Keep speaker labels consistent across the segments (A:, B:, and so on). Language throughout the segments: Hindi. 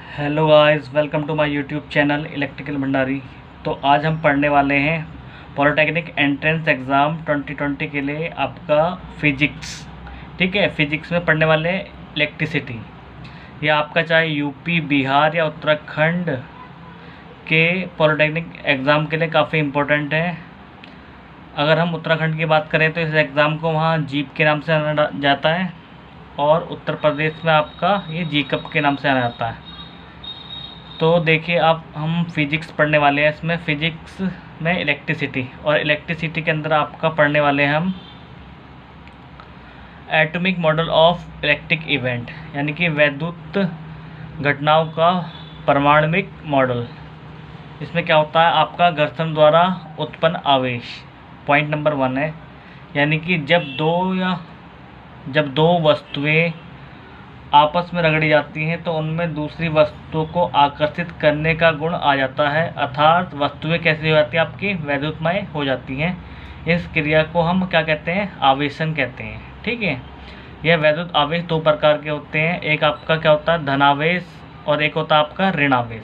A: Hello guys, welcome to my YouTube channel electrical Bhandari. तो आज हम पढ़ने वाले हैं पॉलिटेक्निक एंट्रेंस एग्ज़ाम 2020 के लिए आपका फिजिक्स। ठीक है, फिजिक्स में पढ़ने वाले इलेक्ट्रिसिटी। यह आपका चाहे यूपी, बिहार या उत्तराखंड के पॉलिटेक्निक एग्ज़ाम के लिए काफ़ी इम्पोर्टेंट है। अगर हम उत्तराखंड की बात करें तो इस एग्ज़ाम को वहाँ जीप के नाम से जाना जाता है, और उत्तर प्रदेश में आपका ये जीकप के नाम से जाना जाता है। तो देखिए, आप हम फिजिक्स पढ़ने वाले हैं। इसमें फिजिक्स में इलेक्ट्रिसिटी, और इलेक्ट्रिसिटी के अंदर आपका पढ़ने वाले हैं हम atomic model of electric event, यानी कि वैद्युत घटनाओं का परमाणुविक मॉडल। इसमें क्या होता है, आपका घर्षण द्वारा उत्पन्न आवेश पॉइंट नंबर 1 है। यानी कि जब दो वस्तुएं आपस में रगड़ी जाती हैं तो उनमें दूसरी वस्तु को आकर्षित करने का गुण आ जाता है, अर्थात वस्तुएं कैसी हो जाती हैं, आपकी वैद्युतमय हो जाती हैं। इस क्रिया को हम क्या कहते हैं, आवेशन कहते हैं। ठीक है, यह वैद्युत आवेश दो प्रकार के होते हैं। एक आपका क्या होता है, धनावेश, और एक होता है आपका ऋणावेश।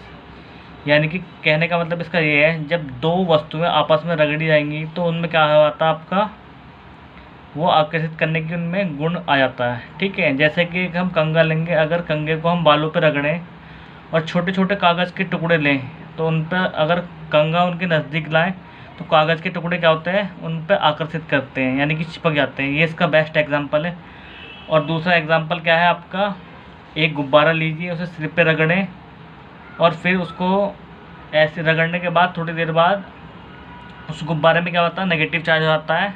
A: यानी कि कहने का मतलब इसका ये है, जब दो वस्तुएं आपस में रगड़ी जाएंगी तो उनमें क्या होता है, आपका वो आकर्षित करने की उनमें गुण आ जाता है। ठीक है, जैसे कि हम कंघा लेंगे, अगर कंघे को हम बालों पर रगड़ें और छोटे छोटे कागज़ के टुकड़े लें तो उन पर अगर कंघा उनके नज़दीक लाएं तो कागज़ के टुकड़े क्या होते हैं, उन पर आकर्षित करते हैं, यानी कि चिपक जाते हैं। ये इसका बेस्ट एग्जाम्पल है। और दूसरा एग्जाम्पल क्या है आपका, एक गुब्बारा लीजिए, उसे सिर पर रगड़ें और फिर उसको ऐसे रगड़ने के बाद थोड़ी देर बाद उस गुब्बारे में क्या होता है, नेगेटिव चार्ज हो जाता है,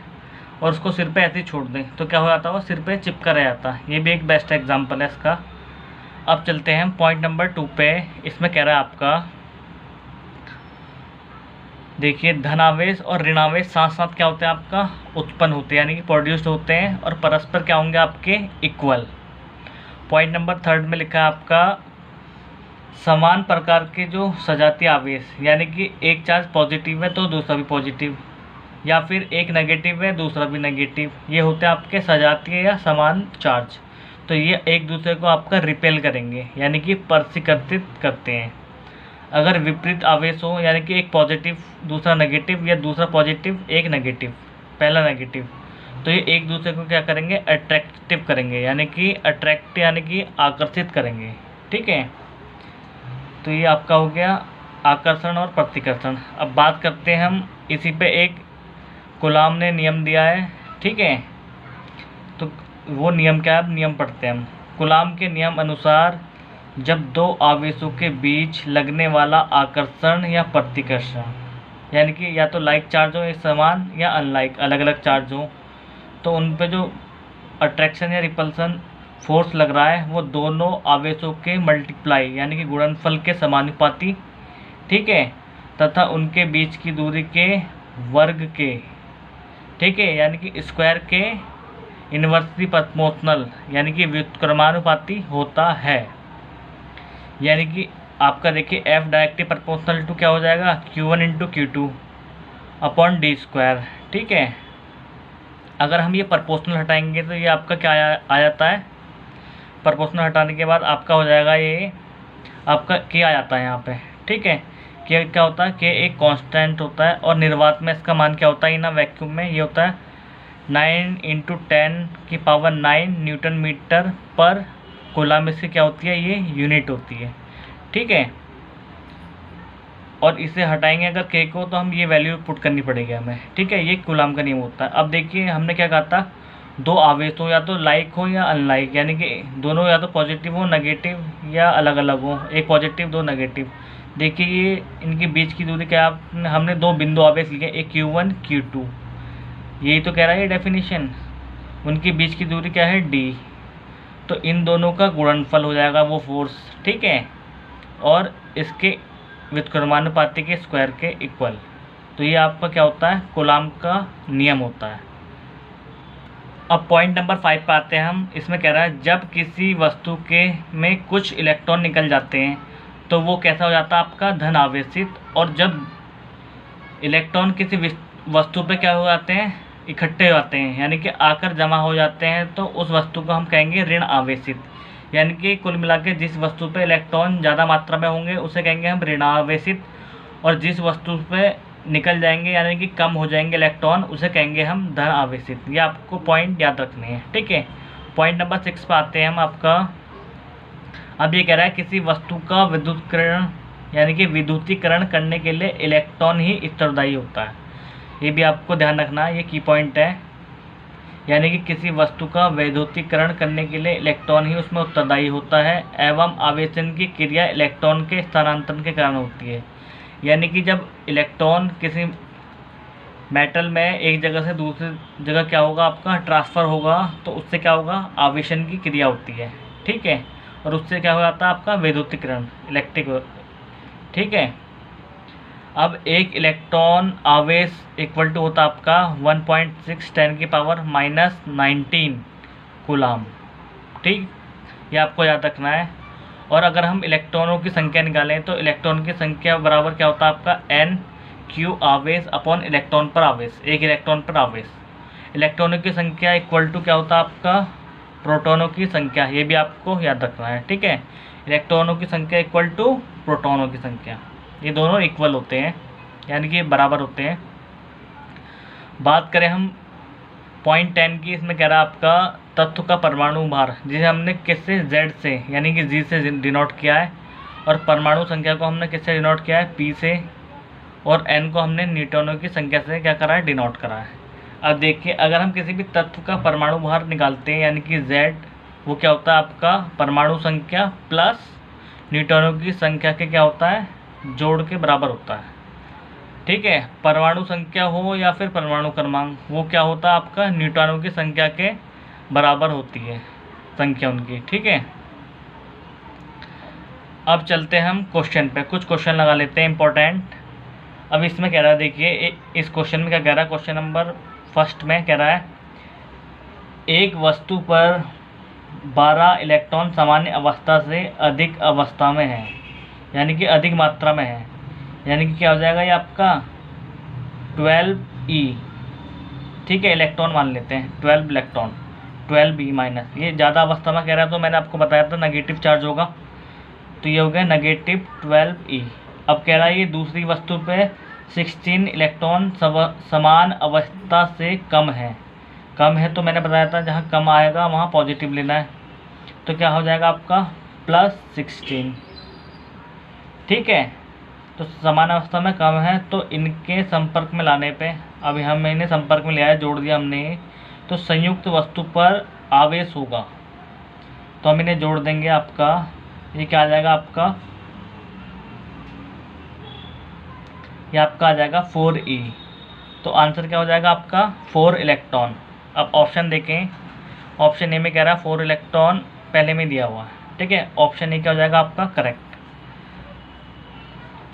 A: और उसको सिर पे ऐसे ही छोड़ दें तो क्या हो जाता है, वो सिर पे चिपका रह जाता है। ये भी एक बेस्ट एग्जांपल है इसका। अब चलते हैं हम पॉइंट नंबर 2 पे। इसमें कह रहा है आपका, देखिए, धनावेश और ऋणावेश साथ साथ क्या होते हैं, आपका उत्पन्न होते हैं, यानी कि प्रोड्यूस्ड होते हैं, और परस्पर क्या होंगे, आपके इक्वल। पॉइंट नंबर 3 में लिखा है आपका, समान प्रकार के जो सजातीय आवेश, यानी कि एक चार्ज पॉजिटिव है तो दूसरा भी पॉजिटिव, या फिर एक नेगेटिव है दूसरा भी नेगेटिव, ये होते हैं आपके सजातीय या समान चार्ज। तो ये एक दूसरे को आपका रिपेल करेंगे, यानी कि प्रतिकर्षित करते हैं। अगर विपरीत आवेश हो, यानी कि एक पॉजिटिव दूसरा नेगेटिव, या दूसरा पॉजिटिव एक नेगेटिव पहला नेगेटिव, तो ये एक दूसरे को क्या करेंगे, अट्रैक्टिव करेंगे, यानी कि अट्रैक्ट यानी कि आकर्षित करेंगे। ठीक है, तो ये आपका हो गया आकर्षण और प्रतिकर्षण। अब बात करते हैं हम इसी पे, एक कूलाम ने नियम दिया है। ठीक है, तो वो नियम क्या है, अब नियम पढ़ते हैं हम। कूलाम के नियम अनुसार जब दो आवेशों के बीच लगने वाला आकर्षण या प्रतिकर्षण, यानी कि या तो लाइक चार्ज हो, एक समान, या अनलाइक अलग अलग चार्ज हो, तो उन पे जो अट्रैक्शन या रिपल्सन फोर्स लग रहा है वो दोनों आवेशों के मल्टीप्लाई यानी कि गुणनफल के समानुपाती, ठीक है, तथा उनके बीच की दूरी के वर्ग के, ठीक है, यानी कि स्क्वायर के इन्वर्सली प्रपोर्शनल यानी कि व्युत्क्रमानुपाती होता है। यानी कि आपका देखिए, एफ डायरेक्टली प्रपोर्शनल टू क्या हो जाएगा, Q1 into Q2 upon D square. ठीक है, अगर हम ये प्रपोर्शनल हटाएंगे तो ये आपका क्या आ जाता है, प्रपोर्शनल हटाने के बाद आपका हो जाएगा, ये आपका के आ जाता है यहाँ पे। ठीक है, के क्या होता है, के एक कांस्टेंट होता है, और निर्वात में इसका मान क्या होता है, ना वैक्यूम में ये होता है 9 × 10⁹ न्यूटन मीटर पर कूलाम। इससे क्या होती है, ये यूनिट होती है। ठीक है, और इसे हटाएंगे अगर के को तो हम ये वैल्यू पुट करनी पड़ेगी हमें। ठीक है, ये कूलाम का नियम होता है। अब देखिए, हमने क्या कहा था, दो आवेश हो, या तो लाइक हो या अनलाइक, यानी कि दोनों या तो पॉजिटिव हो नेगेटिव, या अलग अलग हो, एक पॉजिटिव दो नेगेटिव। देखिए, ये इनके बीच की दूरी क्या, हमने दो बिंदु आवेश लिए, एक Q1 Q2, यही तो कह रहा है ये डेफिनेशन। उनके बीच की दूरी क्या है, d, तो इन दोनों का गुणनफल हो जाएगा वो फोर्स। ठीक है, और इसके व्युत्क्रमानुपाती के स्क्वायर के इक्वल। तो ये आपका क्या होता है, कूलाम का नियम होता है। अब पॉइंट नंबर 5 पे आते हैं हम। इसमें कह रहा है, जब किसी वस्तु के में कुछ इलेक्ट्रॉन निकल जाते हैं तो वो कैसा हो जाता है, आपका धन आवेशित, और जब इलेक्ट्रॉन किसी वस्तु पे क्या हो जाते हैं, इकट्ठे हो जाते हैं, यानी कि आकर जमा हो जाते हैं, तो उस वस्तु को हम कहेंगे ऋण आवेशित। यानी कि कुल मिला के जिस वस्तु पे इलेक्ट्रॉन ज़्यादा मात्रा में होंगे उसे कहेंगे हम ऋणावेशित, और जिस वस्तु पे निकल जाएंगे यानी कि कम हो जाएंगे इलेक्ट्रॉन उसे कहेंगे हम धन आवेशित। ये आपको पॉइंट याद रखने हैं, ठीक है। पॉइंट नंबर 6 पे आते हैं हम आपका। अब ये कह रहा है किसी वस्तु का विद्युतीकरण यानी कि विद्युतीकरण करने के लिए इलेक्ट्रॉन ही उत्तरदायी होता है। ये भी आपको ध्यान रखना है, ये की पॉइंट है। यानी कि किसी वस्तु का वैद्युतीकरण करने के लिए इलेक्ट्रॉन ही उसमें उत्तरदायी होता है, एवं आवेशन की क्रिया इलेक्ट्रॉन के स्थानांतरण के कारण होती है। यानी कि जब इलेक्ट्रॉन किसी मेटल में एक जगह से दूसरी जगह क्या होगा आपका ट्रांसफ़र होगा, तो उससे क्या होगा आवेशन की क्रिया होती है, ठीक है। और उससे क्या हो जाता है आपका वैद्युतीकरण इलेक्ट्रिक, ठीक है। अब एक इलेक्ट्रॉन आवेश इक्वल टू होता है आपका 1.6 10⁻⁻19 कूलाम, ठीक। ये आपको याद रखना है। और अगर हम इलेक्ट्रॉनों की संख्या निकालें तो इलेक्ट्रॉन की संख्या बराबर क्या होता है आपका n q आवेश अपॉन इलेक्ट्रॉन पर आवेश, एक इलेक्ट्रॉन पर आवेश। इलेक्ट्रॉनों की संख्या इक्वल टू क्या होता है आपका प्रोटॉनों की संख्या, ये भी आपको याद रखना है, ठीक है। इलेक्ट्रॉनों की संख्या इक्वल टू प्रोटॉनों की संख्या, ये दोनों इक्वल होते हैं यानी कि बराबर होते हैं। बात करें हम पॉइंट 10 की, इसमें कह रहा है आपका तत्व का परमाणु भार, जिसे हमने किससे Z से यानी कि G से डिनोट किया है, और परमाणु संख्या को हमने किससे डिनोट किया है P से, और N को हमने न्यूट्रॉनों की संख्या से क्या करा है डिनोट करा है। अब देखिए अगर हम किसी भी तत्व का परमाणु भार निकालते हैं यानी कि Z, वो क्या होता है आपका परमाणु संख्या प्लस न्यूट्रॉनों की संख्या के क्या होता है जोड़ के बराबर होता है, ठीक है। परमाणु संख्या हो या फिर परमाणु क्रमांक, वो क्या होता है आपका न्यूट्रॉनों की संख्या के बराबर होती है संख्या उनकी, ठीक है। अब चलते हैं हम क्वेश्चन पे, कुछ क्वेश्चन लगा लेते हैं इंपॉर्टेंट। अब इसमें कह रहा है देखिए इस क्वेश्चन में क्या कह रहा है, क्वेश्चन नंबर फर्स्ट में कह रहा है एक वस्तु पर 12 इलेक्ट्रॉन सामान्य अवस्था से अधिक अवस्था में है, यानी कि अधिक मात्रा में है, यानी कि क्या हो जाएगा ये आपका 12e, ठीक है। इलेक्ट्रॉन मान लेते हैं 12 इलेक्ट्रॉन 12e माइनस, ये ज़्यादा अवस्था में कह रहा है तो मैंने आपको बताया था नेगेटिव चार्ज होगा, तो ये हो गया नेगेटिव 12e। अब कह रहा है ये दूसरी वस्तु पे 16 इलेक्ट्रॉन समान अवस्था से कम है, तो मैंने बताया था जहाँ कम आएगा वहाँ पॉजिटिव लेना है, तो क्या हो जाएगा आपका +16, ठीक है। तो समान अवस्था में कम है तो इनके संपर्क में लाने पे, अभी हम इन्हें संपर्क में लिया है जोड़ दिया हमने, तो संयुक्त वस्तु पर आवेश होगा, तो हम इन्हें जोड़ देंगे आपका, ये क्या आ जाएगा आपका, ये आपका आ जाएगा 4e। तो आंसर क्या हो जाएगा आपका 4 इलेक्ट्रॉन। अब ऑप्शन देखें, ऑप्शन ए में कह रहा है 4 इलेक्ट्रॉन पहले में दिया हुआ है, ठीक है। ऑप्शन ए क्या हो जाएगा आपका करेक्ट।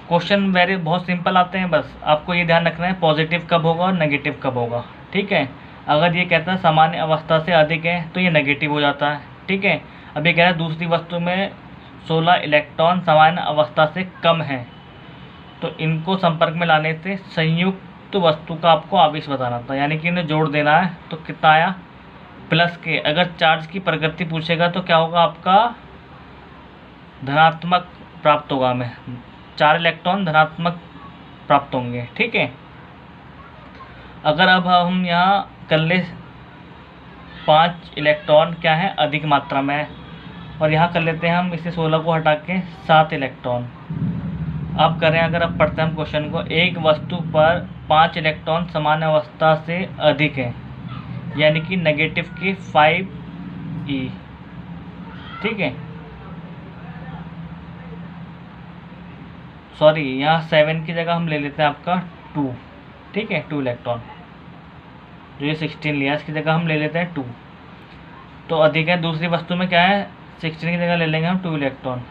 A: क्वेश्चन बहुत सिंपल आते हैं, बस आपको ये ध्यान रखना है पॉजिटिव कब होगा और नेगेटिव कब होगा, ठीक है। अगर ये कहता है सामान्य अवस्था से अधिक है तो ये नेगेटिव हो जाता है, ठीक है। अब ये कह रहा है दूसरी वस्तु में 16 इलेक्ट्रॉन सामान्य अवस्था से कम है, तो इनको संपर्क में लाने से संयुक्त वस्तु का आपको आवेश बताना था, यानी कि इन्हें जोड़ देना है, तो कितना आया प्लस के। अगर चार्ज की प्रकृति पूछेगा तो क्या होगा आपका धनात्मक प्राप्त होगा, हमें 4 इलेक्ट्रॉन धनात्मक प्राप्त होंगे, ठीक है। अगर अब हम यहाँ कर ले 5 इलेक्ट्रॉन क्या है अधिक मात्रा में, और यहाँ कर लेते हैं हम इसे 16 को हटा के 7 इलेक्ट्रॉन। अब करें, अगर अब पढ़ते हैं हम क्वेश्चन को, एक वस्तु पर 5 इलेक्ट्रॉन समान अवस्था से अधिक है, यानी कि नेगेटिव के 5e, ठीक है। सॉरी, यहाँ 7 की जगह हम ले लेते हैं आपका 2, ठीक है। 2 इलेक्ट्रॉन, जो ये 16 लिया इसकी जगह हम ले लेते हैं 2, तो अधिक है। दूसरी वस्तु में क्या है 16 की जगह ले लेंगे हम 2 इलेक्ट्रॉन,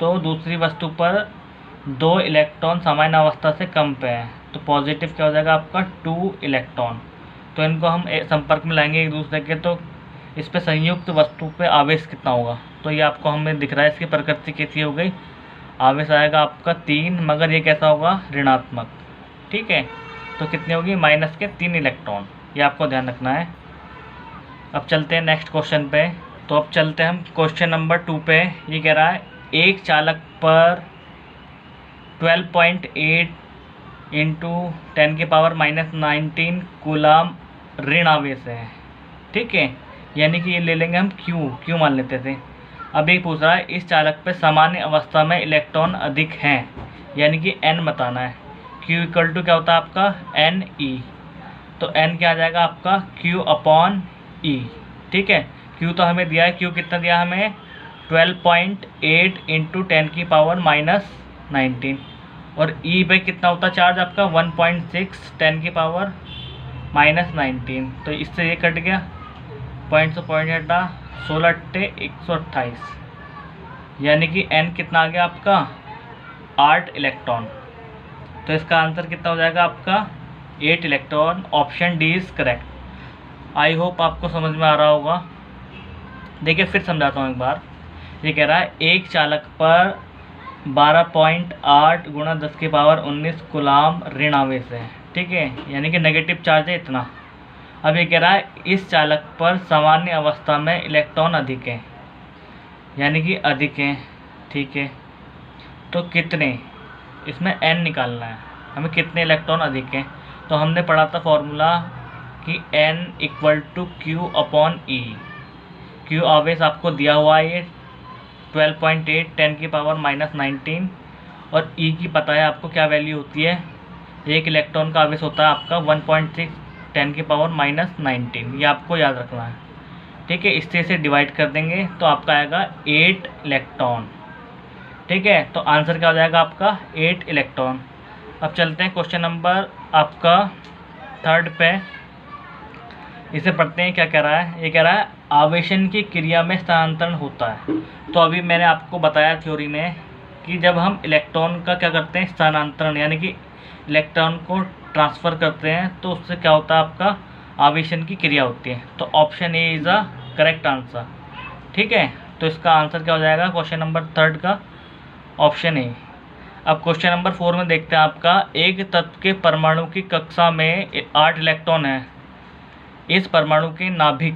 A: तो दूसरी वस्तु पर 2 इलेक्ट्रॉन सामान्य अवस्था से कम पे है, तो पॉजिटिव क्या हो जाएगा आपका 2 इलेक्ट्रॉन। तो इनको हम संपर्क में लाएंगे एक दूसरे के, तो इस पे संयुक्त वस्तु पे आवेश कितना होगा, तो ये आपको हमें दिख रहा है, इसकी प्रकृति कैसी हो गई, आवेश आएगा आपका 3, मगर ये कैसा होगा ऋणात्मक, ठीक है। तो कितनी होगी -3 इलेक्ट्रॉन, ये आपको ध्यान रखना है। अब चलते हैं नेक्स्ट क्वेश्चन पे। तो अब चलते हैं हम क्वेश्चन नंबर 2 पे। ये कह रहा है एक चालक पर 12.8 इंटू 10⁻⁻19 कूलाम ऋण आवेश है। ठीक है, यानी कि ये ले लेंगे हम क्यू मान लेते थे। अब ये पूछ रहा है इस चालक पे सामान्य अवस्था में इलेक्ट्रॉन अधिक हैं, यानी कि n बताना है। Q इक्वल टू क्या होता है आपका NE, तो n क्या आ जाएगा आपका Q/E। ठीक है, Q तो हमें दिया है, Q कितना दिया हमें 12.8 इंटू 10⁻⁻19, और E पे कितना होता है चार्ज आपका 1.6 10⁻⁻19। तो इससे ये कट गया, पॉइंट से पॉइंट हटा, 16×128, यानी कि n कितना आ गया आपका 8 इलेक्ट्रॉन। तो इसका आंसर कितना हो जाएगा आपका 8 electron. Option D is correct. I hope आपको समझ में आ रहा होगा। देखिए फिर समझाता हूँ एक बार। ये कह रहा है एक चालक पर 12.8 × 10⁻19 कूलाम ऋण आवेश है। ठीक है, यानी कि नेगेटिव चार्ज है इतना। अब ये कह रहा है इस चालक पर सामान्य अवस्था में इलेक्ट्रॉन अधिक हैं, यानी कि अधिक हैं। ठीक है, तो कितने, इसमें n निकालना है हमें, कितने इलेक्ट्रॉन अधिक हैं। तो हमने पढ़ा था फॉर्मूला कि n equal to Q/E। Q आवेश आपको दिया हुआ है ये 12.8 10⁻⁻19, और E की पता है आपको क्या वैल्यू होती है। एक इलेक्ट्रॉन का आवेश होता है आपका 1.6 10⁻⁻19, ये आपको याद रखना है। ठीक है, इससे इसे डिवाइड कर देंगे तो आपका आएगा 8 इलेक्ट्रॉन। ठीक है, तो आंसर क्या हो जाएगा आपका 8 इलेक्ट्रॉन। अब चलते हैं क्वेश्चन नंबर आपका 3 पे। इसे पढ़ते हैं क्या कह रहा है। ये कह रहा है आवेशन की क्रिया में स्थानांतरण होता है। तो अभी मैंने आपको बताया थ्योरी में कि जब हम इलेक्ट्रॉन का क्या करते हैं स्थानांतरण, यानी कि इलेक्ट्रॉन को ट्रांसफ़र करते हैं, तो उससे क्या होता है आपका आवेशन की क्रिया होती है। तो option A is a correct answer. ठीक है, तो इसका आंसर क्या हो जाएगा क्वेश्चन नंबर 3 का ऑप्शन ए। अब क्वेश्चन नंबर 4 में देखते हैं आपका एक तत्व के परमाणु की कक्षा में 8 इलेक्ट्रॉन है, इस परमाणु के नाभिक,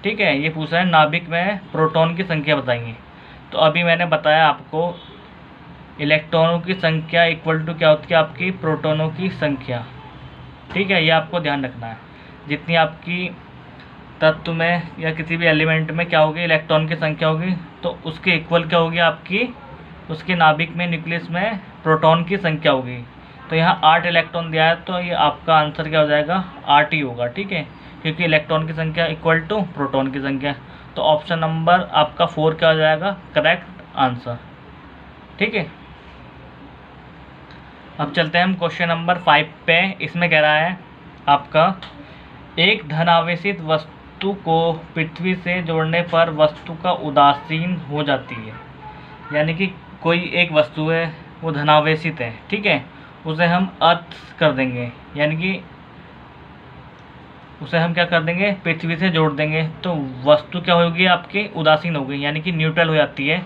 A: ठीक है, ये पूछ रहा है नाभिक में प्रोटॉन की संख्या बताइए। तो अभी मैंने बताया आपको इलेक्ट्रॉनों की संख्या इक्वल टू क्या होती है आपकी प्रोटॉनों की संख्या। ठीक है, ये आपको ध्यान रखना है। जितनी आपकी तत्व में या किसी भी एलिमेंट में क्या होगी इलेक्ट्रॉन की संख्या होगी, तो उसके इक्वल क्या होगी आपकी उसके नाभिक में न्यूक्लियस में प्रोटॉन की संख्या होगी। तो यहाँ 8 इलेक्ट्रॉन दिया है, तो ये आपका आंसर क्या हो जाएगा 8 ही होगा। ठीक है, क्योंकि इलेक्ट्रॉन की संख्या इक्वल टू प्रोटॉन की संख्या। तो ऑप्शन नंबर आपका 4 क्या हो जाएगा करेक्ट आंसर। ठीक है, अब चलते हैं हम क्वेश्चन नंबर 5 पे। इसमें कह रहा है आपका एक धनावेशित वस्तु को पृथ्वी से जोड़ने पर वस्तु का उदासीन हो जाती है, यानी कि कोई एक वस्तु है वो धनावेशित है। ठीक है, उसे हम अर्थ कर देंगे, यानी कि उसे हम क्या कर देंगे पृथ्वी से जोड़ देंगे, तो वस्तु क्या होगी आपकी उदासीन हो गई, यानी कि न्यूट्रल हो जाती है।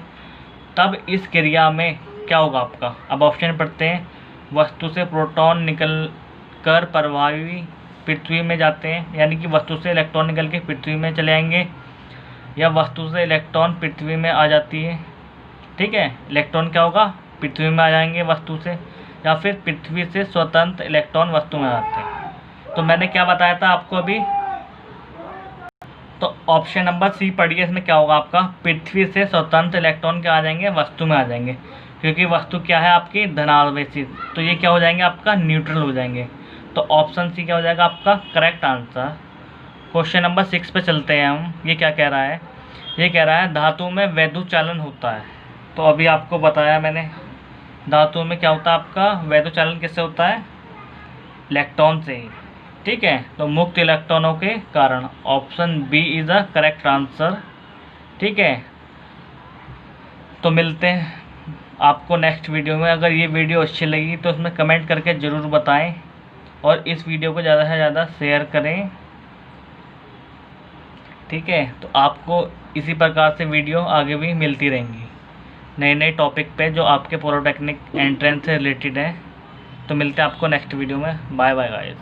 A: तब इस क्रिया में क्या होगा आपका। अब ऑप्शन पढ़ते हैं। वस्तु से प्रोटॉन निकल कर प्रभावी पृथ्वी में जाते हैं, यानी कि वस्तु से इलेक्ट्रॉन निकल के पृथ्वी में चले आएंगे, या वस्तु से इलेक्ट्रॉन पृथ्वी में आ जाती है। ठीक है, इलेक्ट्रॉन क्या होगा पृथ्वी में आ जाएंगे वस्तु से, या फिर पृथ्वी से स्वतंत्र इलेक्ट्रॉन वस्तु में आते हैं। तो मैंने क्या बताया था आपको अभी, तो ऑप्शन नंबर सी पढ़िए। इसमें क्या होगा आपका पृथ्वी से स्वतंत्र इलेक्ट्रॉन क्या आ जाएंगे वस्तु में आ जाएंगे, क्योंकि वस्तु क्या है आपकी धनावेशित, तो ये क्या हो जाएंगे आपका न्यूट्रल हो जाएंगे। तो ऑप्शन सी क्या हो जाएगा आपका करेक्ट आंसर। क्वेश्चन नंबर 6 पे चलते हैं हम। ये क्या कह रहा है, ये कह रहा है धातु में वैद्युत चालन होता है। तो अभी आपको बताया मैंने धातु में क्या होता है आपका वैद्युत चालन किससे होता है इलेक्ट्रॉन से ही। ठीक है, तो मुक्त इलेक्ट्रॉनों के कारण option B is a correct answer. ठीक है, तो मिलते हैं आपको नेक्स्ट वीडियो में। अगर ये वीडियो अच्छी लगी तो उसमें कमेंट करके ज़रूर बताएं, और इस वीडियो को ज़्यादा से ज़्यादा शेयर करें। ठीक है, तो आपको इसी प्रकार से वीडियो आगे भी मिलती रहेंगी नए नए टॉपिक पे जो आपके पॉलिटेक्निक एंट्रेंस से रिलेटेड है। तो मिलते हैं आपको नेक्स्ट वीडियो में। Bye bye guys.